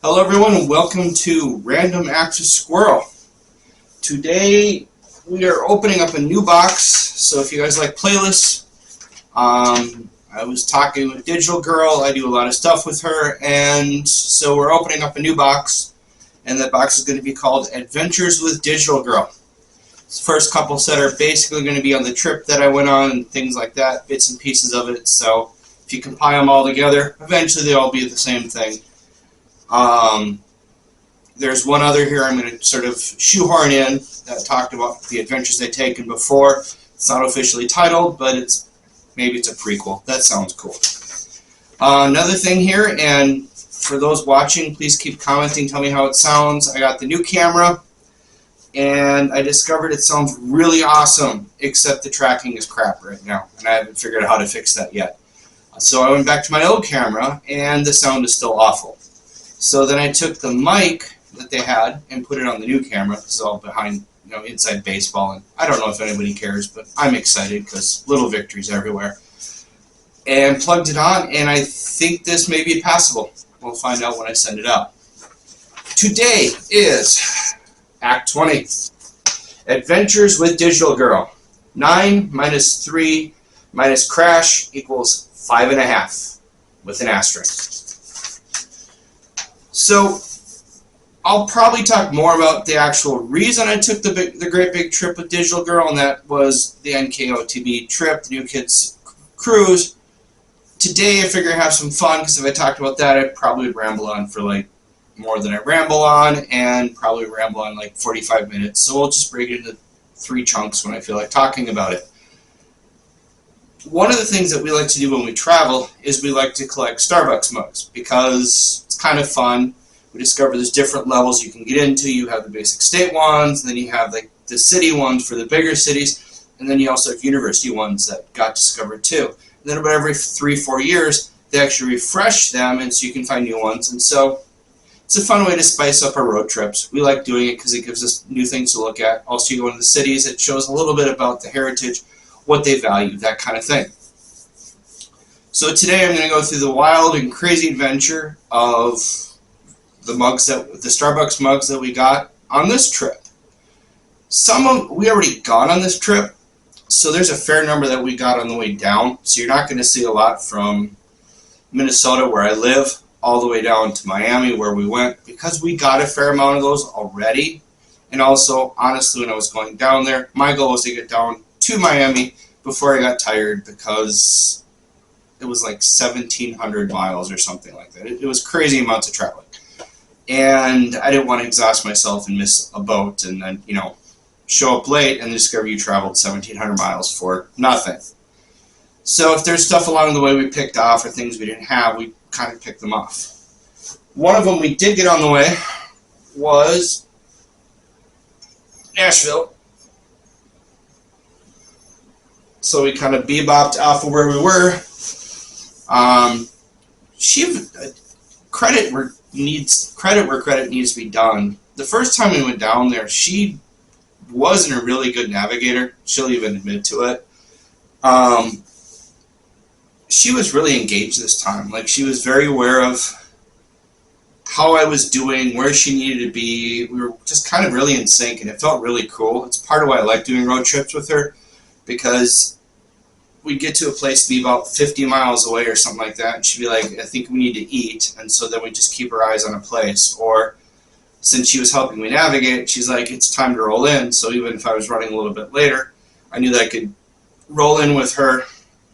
Hello everyone and welcome to Random Acts of Squirrel. Today we are opening up a new box, so if you guys like playlists, I was talking with Digital Girl, I do a lot of stuff with her, and so we're opening up a new box, and that box is going to be called Adventures with Digital Girl. The first couple set are basically going to be on the trip that I went on and things like that, bits and pieces of it, so if you compile them all together, eventually they'll all be the same thing. There's one other here I'm going to sort of shoehorn in that talked about the adventures they've taken before. It's not officially titled, but maybe it's a prequel. That sounds cool. Another thing here, and for those watching, please keep commenting, tell me how it sounds. I got the new camera, and I discovered it sounds really awesome, except the tracking is crap right now, and I haven't figured out how to fix that yet. So I went back to my old camera, and the sound is still awful. So then I took the mic that they had and put it on the new camera. This is all behind, inside baseball, and I don't know if anybody cares, but I'm excited because little victories everywhere. And plugged it on, and I think this may be passable. We'll find out when I send it out. Today is Act 20, Adventures with Digital Girl. 9 minus 3 minus crash equals 5.5 with an asterisk. So I'll probably talk more about the actual reason I took the great big trip with Digital Girl, and that was the NKOTB trip, the New Kids Cruise. Today I figure I have some fun, because if I talked about that, I probably would ramble on for like more than I ramble on, and probably ramble on like 45 minutes. So we'll just break it into 3 chunks when I feel like talking about it. One of the things that we like to do when we travel is we like to collect Starbucks mugs, because it's kind of fun. We discover there's different levels you can get into. You have the basic state ones, then you have like the city ones for the bigger cities, and then you also have university ones that got discovered too. And then about every 3-4 years, they actually refresh them, and so you can find new ones. And so it's a fun way to spice up our road trips. We like doing it because it gives us new things to look at. Also, you go into the cities, it shows a little bit about the heritage, what they value, that kind of thing. So today I'm going to go through the wild and crazy adventure of the Starbucks mugs that we got on this trip. We already got on this trip, so there's a fair number that we got on the way down. So you're not going to see a lot from Minnesota, where I live, all the way down to Miami, where we went, because we got a fair amount of those already. And also, honestly, when I was going down there, my goal was to get down to Miami before I got tired, because it was like 1,700 miles or something like that. It was crazy amounts of traveling. And I didn't want to exhaust myself and miss a boat and then, show up late and discover you traveled 1,700 miles for nothing. So if there's stuff along the way we picked off or things we didn't have, we kind of picked them off. One of them we did get on the way was Nashville. So we kind of bebopped off of where we were. Credit where credit needs to be done. The first time we went down there, she wasn't a really good navigator. She'll even admit to it. She was really engaged this time. Like, she was very aware of how I was doing, where she needed to be. We were just kind of really in sync, and it felt really cool. It's part of why I like doing road trips with her, because we'd get to a place to be about 50 miles away or something like that, and she'd be like, I think we need to eat, and so then we just keep our eyes on a place. Or since she was helping me navigate, she's like, it's time to roll in. So even if I was running a little bit later, I knew that I could roll in with her,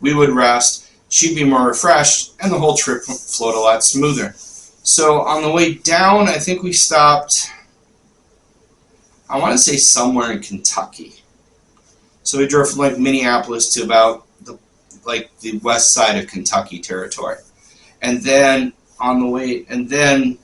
we would rest, she'd be more refreshed, and the whole trip flowed a lot smoother. So on the way down, I think we stopped, I want to say somewhere in Kentucky. So we drove from like Minneapolis to about the west side of Kentucky territory. And then the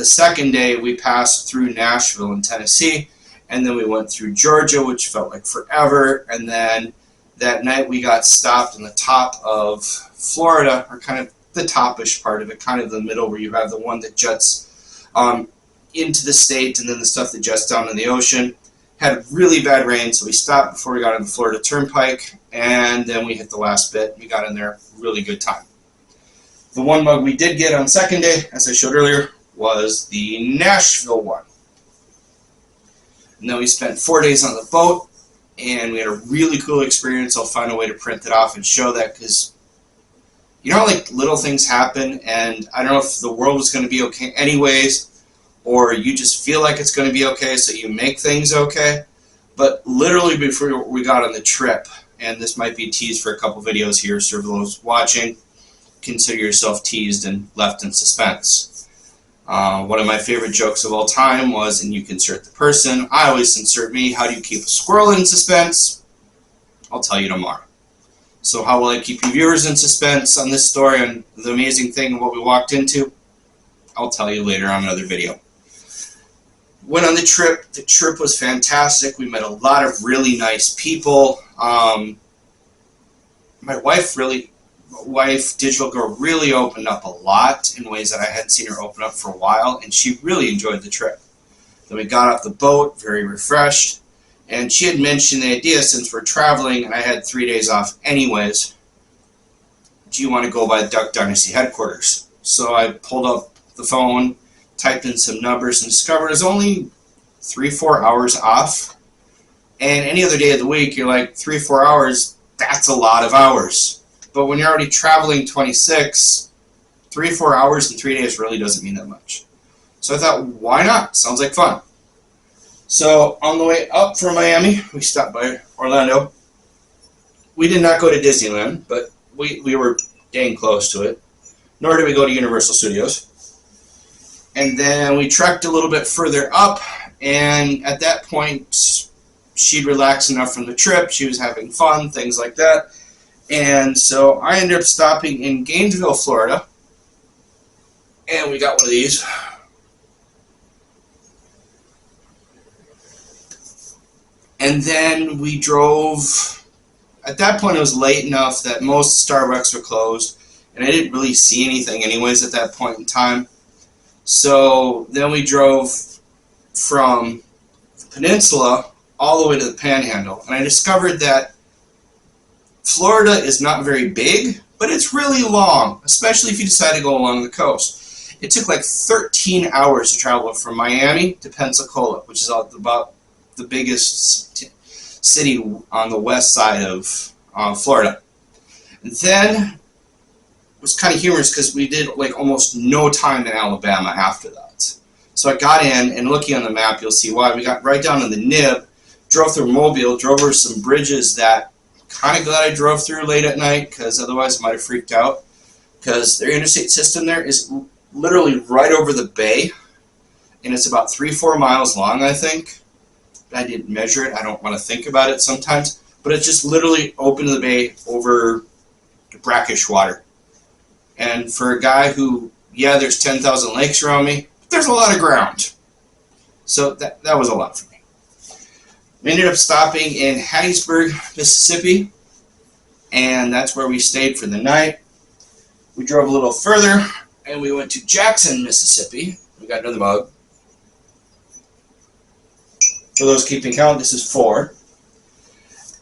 second day we passed through Nashville in Tennessee, and then we went through Georgia, which felt like forever, and then that night we got stopped in the top of Florida, or kind of the topish part of it, kind of the middle where you have the one that juts into the state, and then the stuff that juts down in the ocean. Had really bad rain, so we stopped before we got on the Florida Turnpike, and then we hit the last bit. We got in there, really good time. The one mug we did get on second day, as I showed earlier, was the Nashville one. And then we spent 4 days on the boat, and we had a really cool experience. I'll find a way to print it off and show that, because you know, like, little things happen, and I don't know if the world is going to be okay anyways, or you just feel like it's going to be okay, so you make things okay. But literally before we got on the trip, and this might be teased for a couple videos here, so for those watching, consider yourself teased and left in suspense. One of my favorite jokes of all time was, and you can insert the person, I always insert me, how do you keep a squirrel in suspense? I'll tell you tomorrow. So how will I keep you viewers in suspense on this story and the amazing thing of what we walked into? I'll tell you later on another video. Went on the trip. The trip was fantastic. We met a lot of really nice people. My wife, Digital Girl, really opened up a lot in ways that I hadn't seen her open up for a while, and she really enjoyed the trip. Then we got off the boat, very refreshed, and she had mentioned the idea, since we're traveling and I had 3 days off anyways, do you want to go by the Duck Dynasty headquarters? So I pulled up the phone, typed in some numbers, and discovered it's only 3-4 hours off. And any other day of the week, you're like, 3-4 hours, that's a lot of hours. But when you're already traveling 26, 3-4 hours in 3 days really doesn't mean that much. So I thought, why not? Sounds like fun. So on the way up from Miami, we stopped by Orlando. We did not go to Disneyland, but we were dang close to it. Nor did we go to Universal Studios. And then we trekked a little bit further up, and at that point, she'd relaxed enough from the trip. She was having fun, things like that. And so I ended up stopping in Gainesville, Florida, and we got one of these. And then we drove. At that point, it was late enough that most Starbucks were closed, and I didn't really see anything anyways at that point in time. So then we drove from the peninsula all the way to the Panhandle, and I discovered that Florida is not very big, but it's really long, especially if you decide to go along the coast. It took like 13 hours to travel from Miami to Pensacola, which is about the biggest city on the west side of Florida. And then it was kind of humorous because we did like almost no time in Alabama after that. So I got in, and looking on the map, you'll see why. We got right down in the nib, drove through Mobile, drove over some bridges that kind of glad I drove through late at night, because otherwise I might have freaked out, because their interstate system there is literally right over the bay, and it's about 3-4 miles long, I think. I didn't measure it. I don't want to think about it sometimes, but it's just literally open to the bay over brackish water. And for a guy who, yeah, there's 10,000 lakes around me, but there's a lot of ground. So that was a lot for me. We ended up stopping in Hattiesburg, Mississippi, and that's where we stayed for the night. We drove a little further, and we went to Jackson, Mississippi. We got another mug. For those keeping count, this is 4.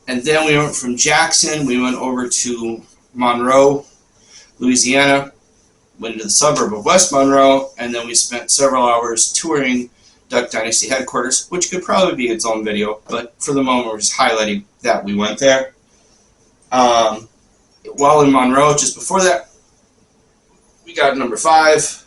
And then we went from Jackson, we went over to Monroe, Louisiana, went into the suburb of West Monroe, and then we spent several hours touring Duck Dynasty headquarters, which could probably be its own video, but for the moment we're just highlighting that we went there. While in Monroe, just before that, we got number 5.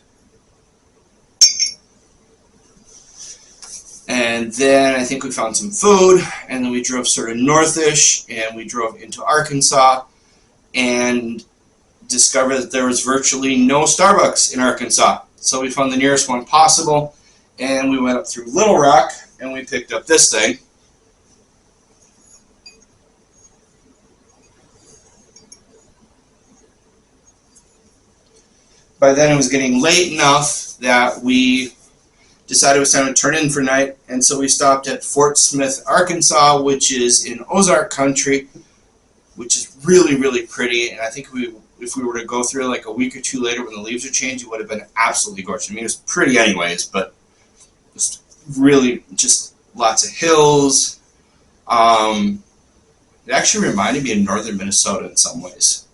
And then I think we found some food, and then we drove sort of northish, and we drove into Arkansas, and discovered that there was virtually no Starbucks in Arkansas. So we found the nearest one possible, and we went up through Little Rock, and we picked up this thing. By then it was getting late enough that we decided it was time to turn in for night, and so we stopped at Fort Smith, Arkansas, which is in Ozark country, which is really, really pretty, and I think if we were to go through like a week or two later when the leaves are changed, it would have been absolutely gorgeous. I mean, it was pretty anyways, but just really just lots of hills. It actually reminded me of northern Minnesota in some ways.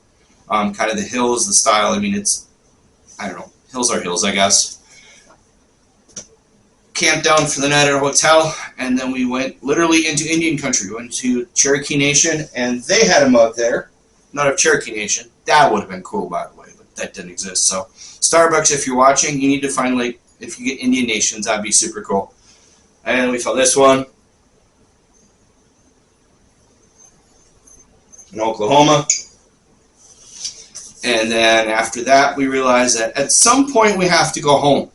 Kind of the hills, the style, I mean, it's, I don't know, hills are hills, I guess. camped down for the night at a hotel, and then we went literally into Indian country. We went to Cherokee Nation, and they had a mug there. Not of Cherokee Nation. That would have been cool, by the way, but that didn't exist. So Starbucks, if you're watching, you need to find, like, if you get Indian Nations, that'd be super cool. And we found this one in Oklahoma. And then after that, we realized that at some point we have to go home.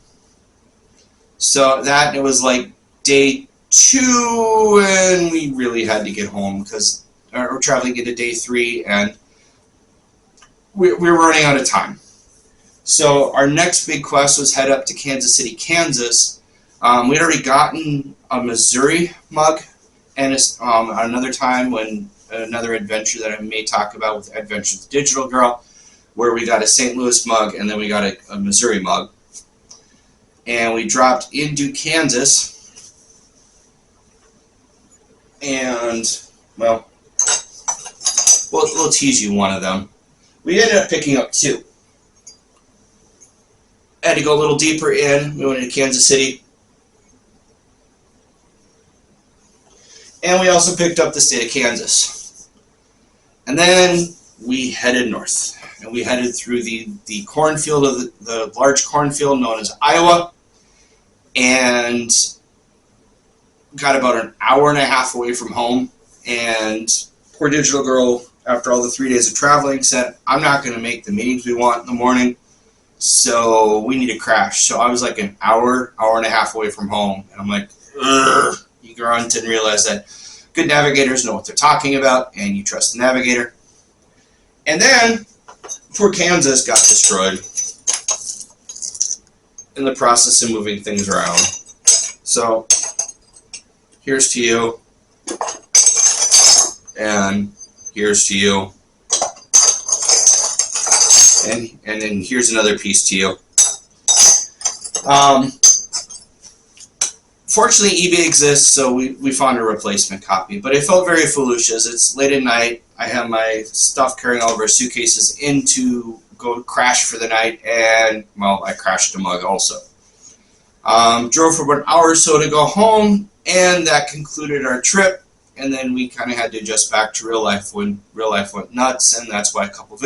So that, it was like day 2, and we really had to get home because we're traveling into day 3, and we were running out of time. So our next big quest was head up to Kansas City, Kansas. We'd already gotten a Missouri mug, and another time when another adventure that I may talk about with Adventures Digital Girl, where we got a St. Louis mug and then we got a Missouri mug. And we dropped into Kansas, and, well, we'll tease you one of them. We ended up picking up 2. Had to go a little deeper in. We went into Kansas City. And we also picked up the state of Kansas. And then we headed north. And we headed through the cornfield of the large cornfield known as Iowa, and got about an hour and a half away from home. And poor Digital Girl, after all the 3 days of traveling, said, I'm not going to make the meetings we want in the morning, so we need to crash. So I was like an hour and a half away from home, and I'm like, ugh. You grunt and realize that good navigators know what they're talking about, and you trust the navigator. And then poor Kansas got destroyed in the process of moving things around. So here's to you, and here's to you, and then here's another piece to you. Fortunately, eBay exists, so we found a replacement copy, but it felt very foolish as it's late at night. I have my stuff carrying all of our suitcases in to go crash for the night, and, well, I crashed a mug also. Drove for about an hour or so to go home, and that concluded our trip, and then we kind of had to adjust back to real life when real life went nuts, and that's why the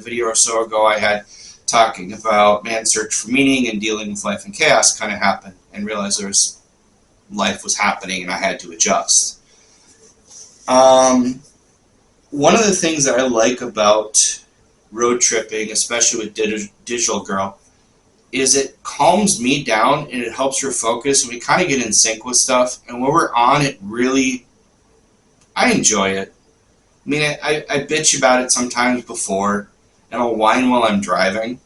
video or so ago I had talking about man's search for meaning and dealing with life and chaos kind of happened, and realized life was happening and I had to adjust. One of the things that I like about road tripping, especially with Digital Girl, is it calms me down and it helps her focus, and we kind of get in sync with stuff, and when we're on it, really, I enjoy it. I mean, I bitch about it sometimes before, and I'll whine while I'm driving,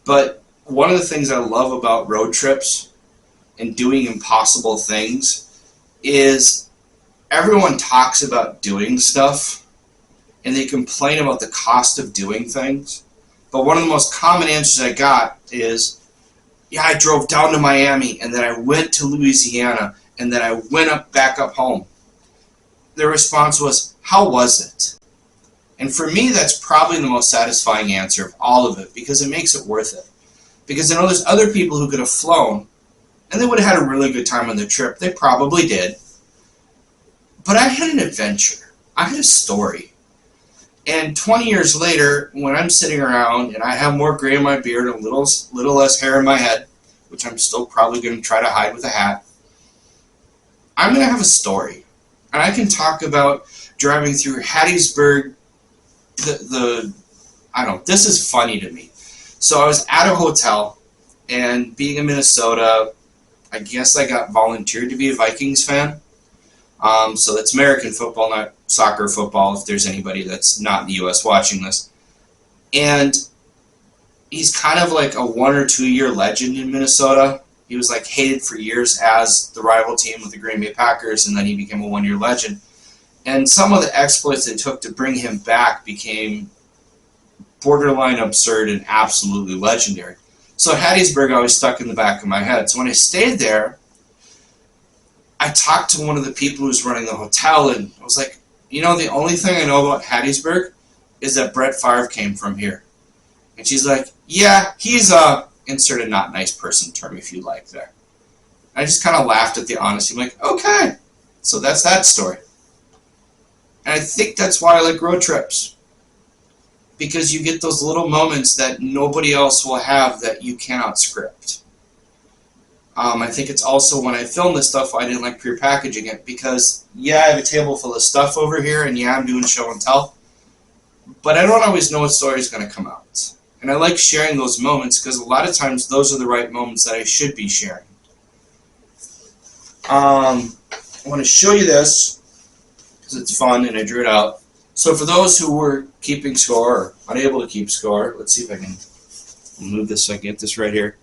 but one of the things I love about road trips and doing impossible things is everyone talks about doing stuff, and they complain about the cost of doing things. But one of the most common answers I got is, yeah, I drove down to Miami, and then I went to Louisiana, and then I went back up home. Their response was, how was it? And for me, that's probably the most satisfying answer of all of it, because it makes it worth it. Because I know there's other people who could have flown, and they would have had a really good time on the trip. They probably did. But I had an adventure. I had a story. And 20 years later, when I'm sitting around and I have more gray in my beard and a little less hair in my head, which I'm still probably going to try to hide with a hat, I'm going to have a story. And I can talk about driving through Hattiesburg. I don't know, this is funny to me. So I was at a hotel, and being in Minnesota, I guess I got volunteered to be a Vikings fan. So that's American football, not soccer football, if there's anybody that's not in the U.S. watching this. And he's kind of like a 1 or 2 year legend in Minnesota. He was like hated for years as the rival team with the Green Bay Packers, and then he became a 1 year legend. And some of the exploits it took to bring him back became borderline absurd and absolutely legendary. So Hattiesburg always stuck in the back of my head. So when I stayed there, I talked to one of the people who was running the hotel, and I was like, you know, the only thing I know about Hattiesburg is that Brett Favre came from here. And she's like, yeah, he's insert a not nice person term if you like there. I just kind of laughed at the honesty. I'm like, okay, so that's that story. And I think that's why I like road trips, because you get those little moments that nobody else will have that you cannot script. I think it's also when I film this stuff, I didn't like pre-packaging it, because yeah, I have a table full of stuff over here, and yeah, I'm doing show and tell, but I don't always know what story is going to come out. And I like sharing those moments, because a lot of times those are the right moments that I should be sharing. I want to show you this, because it's fun, and I drew it out. So for those who were keeping score, or unable to keep score, let's see if I can move this so I can get this right here.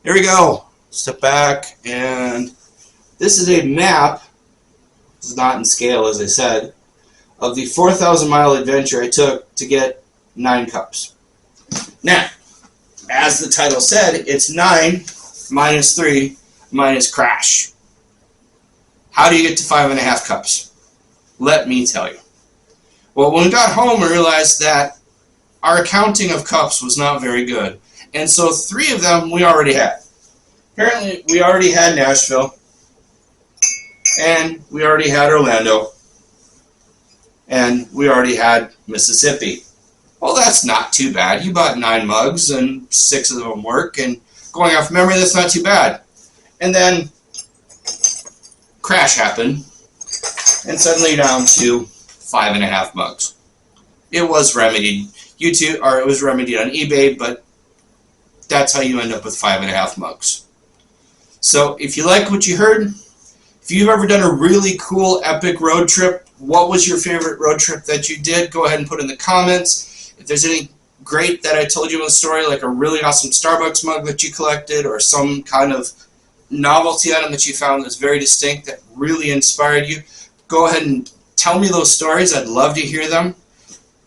There we go. Step back, and this is a map, it's not in scale as I said, of the 4,000 mile adventure I took to get 9 cups. Now, as the title said, it's 9 minus 3 minus crash. How do you get to 5.5 cups? Let me tell you. Well, when we got home, we realized that our accounting of cups was not very good, and so 3 of them we already had. Apparently, we already had Nashville, and we already had Orlando, and we already had Mississippi. Well, that's not too bad. You bought 9 mugs, and 6 of them work, and going off memory, that's not too bad. And then, crash happened, and suddenly you're down to 5.5 mugs. It was remedied. It was remedied on eBay, but that's how you end up with 5.5 mugs. So if you like what you heard, if you've ever done a really cool, epic road trip, what was your favorite road trip that you did? Go ahead and put in the comments. If there's any great that I told you in the story, like a really awesome Starbucks mug that you collected, or some kind of novelty item that you found that's very distinct that really inspired you, go ahead and tell me those stories. I'd love to hear them.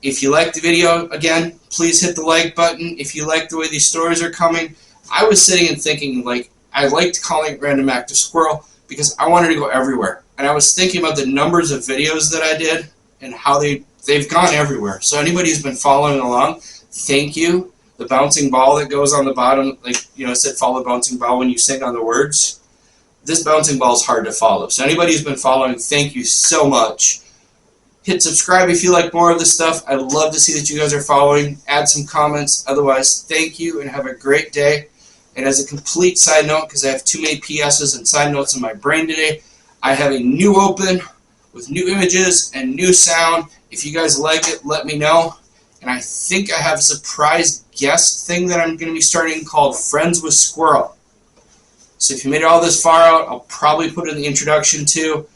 If you liked the video, again, please hit the like button. If you like the way these stories are coming, I was sitting and thinking, like, I liked calling it Random Active Squirrel because I wanted to go everywhere. And I was thinking about the numbers of videos that I did and how they've gone everywhere. So anybody who's been following along, thank you. The bouncing ball that goes on the bottom, like, it said follow the bouncing ball when you sing on the words. This bouncing ball is hard to follow. So anybody who's been following, thank you so much. Hit subscribe if you like more of this stuff. I'd love to see that you guys are following. Add some comments. Otherwise, thank you and have a great day. And as a complete side note, because I have too many PSs and side notes in my brain today, I have a new open with new images and new sound. If you guys like it, let me know. And I think I have a surprise guest thing that I'm going to be starting called Friends with Squirrel. So if you made it all this far out, I'll probably put it in the introduction too.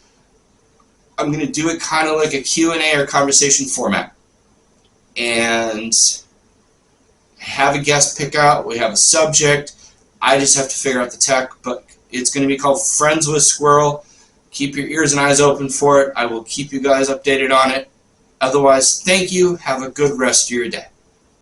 I'm going to do it kind of like a Q&A or conversation format. And have a guest pick out. We have a subject. I just have to figure out the tech, but it's going to be called Friends with Squirrel. Keep your ears and eyes open for it. I will keep you guys updated on it. Otherwise, thank you. Have a good rest of your day.